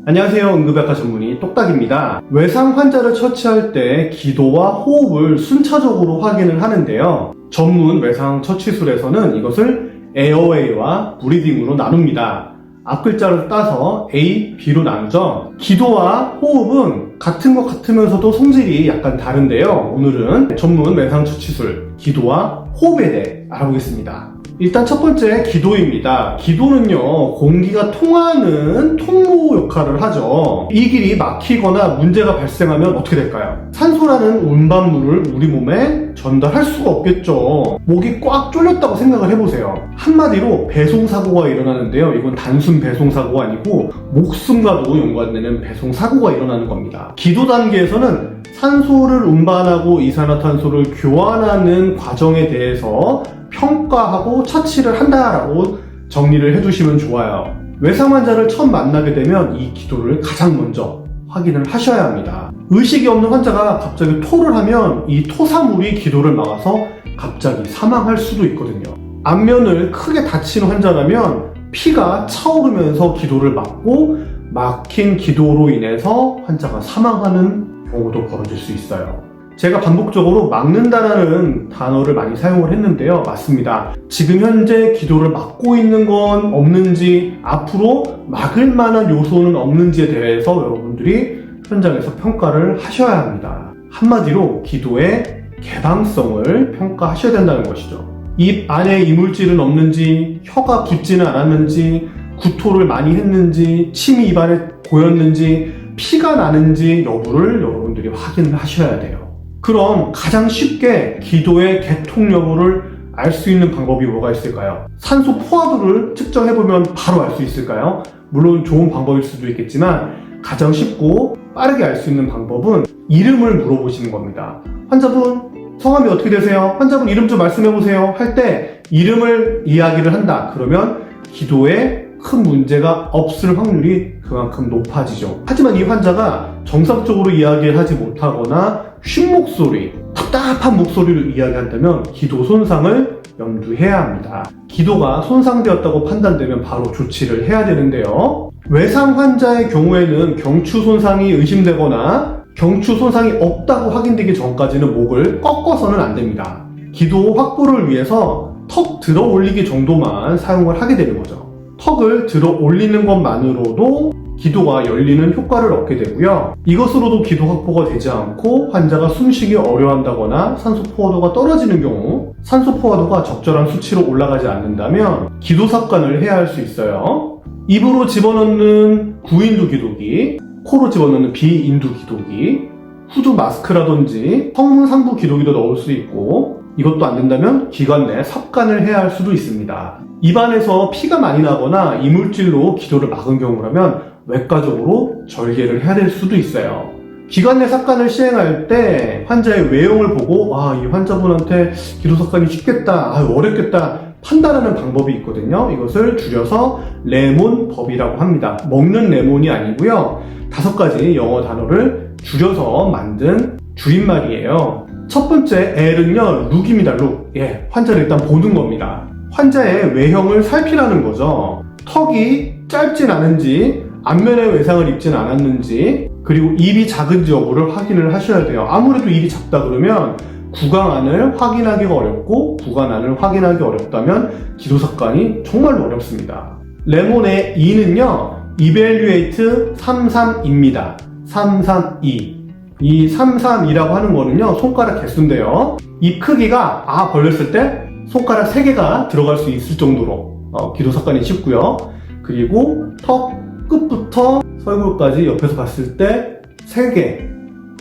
안녕하세요. 응급의학과 전문의 똑딱입니다. 외상 환자를 처치할 때 기도와 호흡을 순차적으로 확인을 하는데요. 전문 외상 처치술에서는 이것을 에어웨이와 브리딩으로 나눕니다. 앞글자를 따서 A, B로 나누죠. 기도와 호흡은 같은 것 같으면서도 성질이 약간 다른데요. 오늘은 전문 외상 처치술 기도와 호흡에 대해 알아보겠습니다. 일단 첫 번째 기도입니다. 기도는요, 공기가 통하는 통로 역할을 하죠. 이 길이 막히거나 문제가 발생하면 어떻게 될까요? 산소라는 운반물을 우리 몸에 전달할 수가 없겠죠. 목이 꽉 졸렸다고 생각을 해보세요. 한마디로 배송사고가 일어나는데요. 이건 단순 배송사고가 아니고 목숨과도 연관되는 배송사고가 일어나는 겁니다. 기도 단계에서는 산소를 운반하고 이산화탄소를 교환하는 과정에 대해서 평가하고 처치를 한다라고 정리를 해주시면 좋아요. 외상 환자를 처음 만나게 되면 이 기도를 가장 먼저 확인을 하셔야 합니다. 의식이 없는 환자가 갑자기 토를 하면 이 토사물이 기도를 막아서 갑자기 사망할 수도 있거든요. 안면을 크게 다친 환자라면 피가 차오르면서 기도를 막고 막힌 기도로 인해서 환자가 사망하는 경우도 벌어질 수 있어요. 제가 반복적으로 막는다라는 단어를 많이 사용을 했는데요. 맞습니다. 지금 현재 기도를 막고 있는 건 없는지, 앞으로 막을 만한 요소는 없는지에 대해서 여러분들이 현장에서 평가를 하셔야 합니다. 한마디로 기도의 개방성을 평가하셔야 된다는 것이죠. 입 안에 이물질은 없는지, 혀가 붓지는 않았는지, 구토를 많이 했는지, 침이 입안에 고였는지, 피가 나는지 여부를 여러분들이 확인을 하셔야 돼요. 그럼 가장 쉽게 기도의 개통 여부를 알 수 있는 방법이 뭐가 있을까요? 산소 포화도를 측정해보면 바로 알 수 있을까요? 물론 좋은 방법일 수도 있겠지만 가장 쉽고 빠르게 알 수 있는 방법은 이름을 물어보시는 겁니다. 환자분 성함이 어떻게 되세요? 환자분 이름 좀 말씀해보세요. 할 때 이름을 이야기를 한다. 그러면 기도에 큰 문제가 없을 확률이 그만큼 높아지죠. 하지만 이 환자가 정상적으로 이야기를 하지 못하거나 쉰 목소리, 답답한 목소리로 이야기한다면 기도 손상을 염두해야 합니다. 기도가 손상되었다고 판단되면 바로 조치를 해야 되는데요. 외상 환자의 경우에는 경추 손상이 의심되거나 경추 손상이 없다고 확인되기 전까지는 목을 꺾어서는 안 됩니다. 기도 확보를 위해서 턱 들어 올리기 정도만 사용을 하게 되는 거죠. 턱을 들어 올리는 것만으로도 기도가 열리는 효과를 얻게 되고요. 이것으로도 기도 확보가 되지 않고 환자가 숨쉬기 어려워한다거나 산소 포화도가 떨어지는 경우, 산소 포화도가 적절한 수치로 올라가지 않는다면 기도 삭관을 해야 할 수 있어요. 입으로 집어넣는 구인두 기도기, 코로 집어넣는 비인두 기도기, 후두 마스크라든지 성문 상부 기도기도 넣을 수 있고, 이것도 안 된다면 기관 내 삽관을 해야 할 수도 있습니다. 입안에서 피가 많이 나거나 이물질로 기도를 막은 경우라면 외과적으로 절개를 해야 될 수도 있어요. 기관 내 삽관을 시행할 때 환자의 외형을 보고 이 환자분한테 기도 삭관이 쉽겠다, 어렵겠다 판단하는 방법이 있거든요. 이것을 줄여서 레몬법이라고 합니다. 먹는 레몬이 아니고요. 5가지 영어 단어를 줄여서 만든 줄임말이에요. 첫 번째 L은요, 룩입니다. 룩. 환자를 일단 보는 겁니다. 환자의 외형을 살피라는 거죠. 턱이 짧진 않은지, 안면에 외상을 입진 않았는지, 그리고 입이 작은지 여부를 확인을 하셔야 돼요. 아무래도 입이 작다 그러면 구강안을 확인하기가 어렵고 구강안을 확인하기 어렵다면 기도 삭관이 정말로 어렵습니다. 레몬의 E는요, Evaluate 332입니다. 332. 이 332라고 하는 거는요, 손가락 개수인데요. 입 크기가 벌렸을 때 손가락 3개가 들어갈 수 있을 정도로 기도 삭관이 쉽고요. 그리고 턱 끝부터 설골까지 옆에서 봤을 때 3개,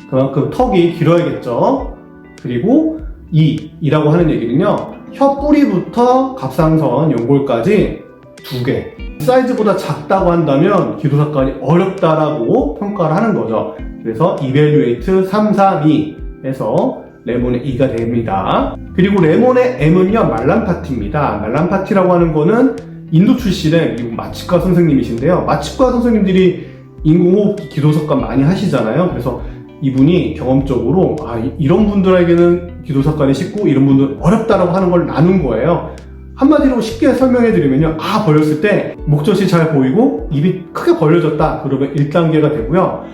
그만큼 턱이 길어야겠죠. 그리고 이라고 하는 얘기는요, 혀 뿌리부터 갑상선 연골까지 2개. 사이즈보다 작다고 한다면 기도 삭관이 어렵다라고 평가를 하는 거죠. 그래서 Evaluate 332에서 레몬의 E가 됩니다. 그리고 레몬의 M은요, 말란파티입니다. 말란파티라고 하는 거는 인도 출신의 미국 마취과 선생님이신데요. 마취과 선생님들이 인공호흡기 기도 삭관 많이 하시잖아요. 그래서 이분이 경험적으로 이런 분들에게는 기도 삭관이 쉽고 이런 분들은 어렵다라고 하는 걸 나눈 거예요. 한마디로 쉽게 설명해드리면요. 벌렸을 때 목젖이 잘 보이고 입이 크게 벌려졌다. 그러면 1단계가 되고요.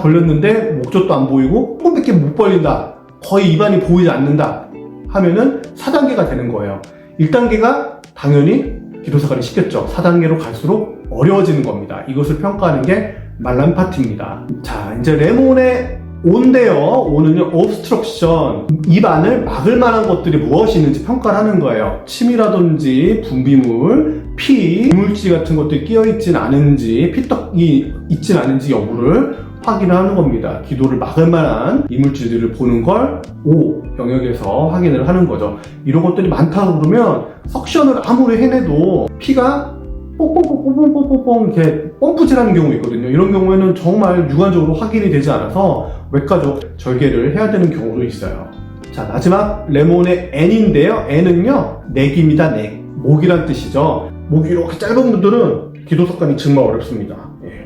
벌렸는데 목젖도 안 보이고 조금밖에 못 벌린다. 거의 입안이 보이지 않는다. 하면은 4단계가 되는 거예요. 1단계가 당연히 기도사관이 쉽겠죠. 4단계로 갈수록 어려워지는 겁니다. 이것을 평가하는 게 말란 파트입니다. 자, 이제 레몬의 O인데요. O는요, obstruction. 입안을 막을 만한 것들이 무엇이 있는지 평가를 하는 거예요. 침이라든지 분비물, 피, 이물질 같은 것들이 끼어있진 않은지, 피떡이 있진 않은지 여부를 확인을 하는 겁니다. 기도를 막을 만한 이물질들을 보는 걸 O 영역에서 확인을 하는 거죠. 이런 것들이 많다고 그러면 석션을 아무리 해내도 피가 뽕뽕뽕뽕뽕뽕뽕 이렇게 펌프질하는 경우 있거든요. 이런 경우에는 정말 육안적으로 확인이 되지 않아서 외과적 절개를 해야 되는 경우도 있어요. 자, 마지막 레몬의 N인데요. N은요, 넥입니다. 넥. 목이란 뜻이죠. 목이 이렇게 짧은 분들은 기도석관이 정말 어렵습니다.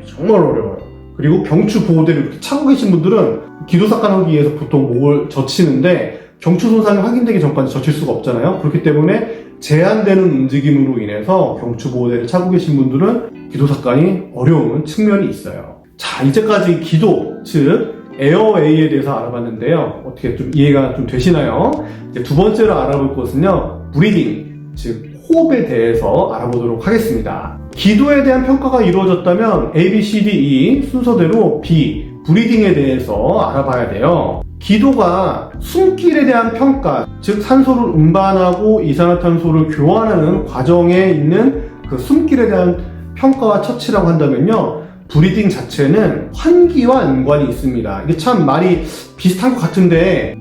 정말 어려워요. 그리고 경추 보호대를 이렇게 차고 계신 분들은 기도석관 하기 위해서 보통 목을 젖히는데 경추 손상이 확인되기 전까지 젖힐 수가 없잖아요. 그렇기 때문에 제한되는 움직임으로 인해서 경추 보호대를 차고 계신 분들은 기도석관이 어려운 측면이 있어요. 자, 이제까지 기도, 즉 에어웨이에 대해서 알아봤는데요. 어떻게 좀 이해가 좀 되시나요? 이제 두 번째로 알아볼 것은요, 브리딩, 즉 호흡에 대해서 알아보도록 하겠습니다. 기도에 대한 평가가 이루어졌다면 A, B, C, D, E 순서대로 B, 브리딩에 대해서 알아봐야 돼요. 기도가 숨길에 대한 평가, 즉 산소를 운반하고 이산화탄소를 교환하는 과정에 있는 그 숨길에 대한 평가와 처치라고 한다면요, 브리딩 자체는 환기와 연관이 있습니다. 이게 참 말이 비슷한 것 같은데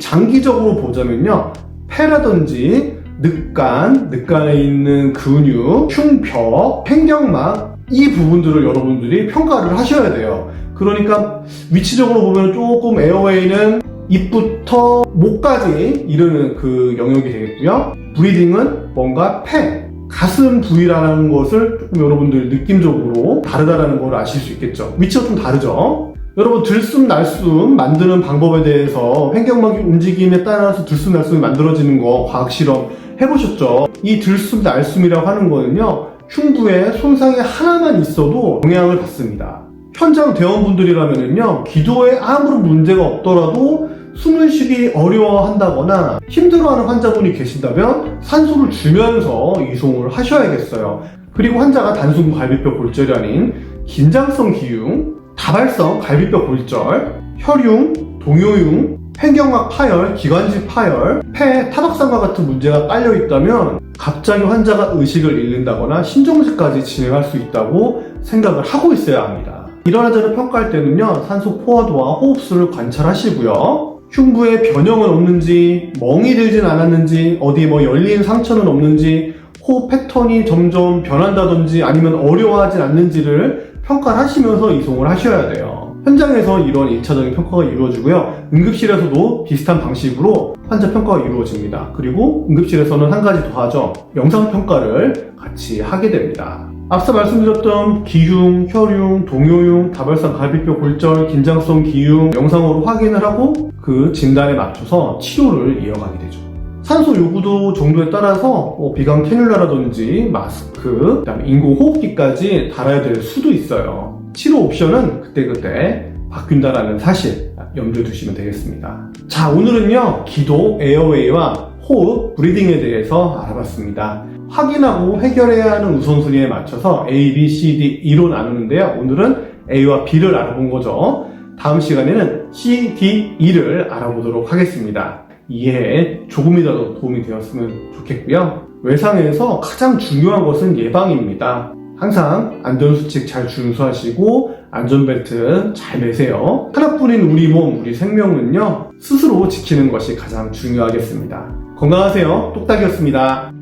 장기적으로 보자면요, 폐라든지 늑간에 있는 근육, 흉벽, 횡격막, 이 부분들을 여러분들이 평가를 하셔야 돼요. 그러니까 위치적으로 보면 조금 에어웨이는 입부터 목까지 이르는 그 영역이 되겠고요. 브리딩은 뭔가 폐, 가슴 부위라는 것을 조금 여러분들 느낌적으로 다르다라는 걸 아실 수 있겠죠. 위치가 좀 다르죠. 여러분 들숨 날숨 만드는 방법에 대해서 횡격막의 움직임에 따라서 들숨 날숨이 만들어지는 거 과학 실험 해보셨죠? 이 들숨 날숨이라고 하는 거는요, 흉부에 손상이 하나만 있어도 영향을 받습니다. 현장 대원분들이라면요, 기도에 아무런 문제가 없더라도 숨을 쉬기 어려워한다거나 힘들어하는 환자분이 계신다면 산소를 주면서 이송을 하셔야겠어요. 그리고 환자가 단순 갈비뼈 골절이 아닌 긴장성 기흉, 다발성 갈비뼈 골절, 혈융, 동요융, 횡격막 파열, 기관지 파열, 폐, 타박상과 같은 문제가 깔려 있다면 갑자기 환자가 의식을 잃는다거나 신종지까지 진행할 수 있다고 생각을 하고 있어야 합니다. 이런 환자를 평가할 때는요, 산소 포화도와 호흡수를 관찰하시고요. 흉부에 변형은 없는지, 멍이 들진 않았는지, 어디 열린 상처는 없는지, 호흡 패턴이 점점 변한다든지 아니면 어려워하진 않는지를 평가를 하시면서 이송을 하셔야 돼요. 현장에서 이런 1차적인 평가가 이루어지고요. 응급실에서도 비슷한 방식으로 환자 평가가 이루어집니다. 그리고 응급실에서는 한 가지 더 하죠. 영상평가를 같이 하게 됩니다. 앞서 말씀드렸던 기흉, 혈융, 동요융, 다발성 갈비뼈 골절, 긴장성 기흉 영상으로 확인을 하고 그 진단에 맞춰서 치료를 이어가게 되죠. 산소 요구도 정도에 따라서 비강 캐뉼라라든지 마스크, 그다음에 인공호흡기까지 달아야 될 수도 있어요. 치료 옵션은 그때그때 바뀐다라는 사실 염두에 두시면 되겠습니다. 자, 오늘은요, 기도, 에어웨이와 호흡, 브리딩에 대해서 알아봤습니다. 확인하고 해결해야 하는 우선순위에 맞춰서 A, B, C, D, E로 나누는데요. 오늘은 A와 B를 알아본 거죠. 다음 시간에는 C, D, E를 알아보도록 하겠습니다. 이해에 조금이라도 도움이 되었으면 좋겠고요. 외상에서 가장 중요한 것은 예방입니다. 항상 안전수칙 잘 준수하시고 안전벨트 잘 매세요. 하나뿐인 우리 몸, 우리 생명은요, 스스로 지키는 것이 가장 중요하겠습니다. 건강하세요. 똑딱이었습니다.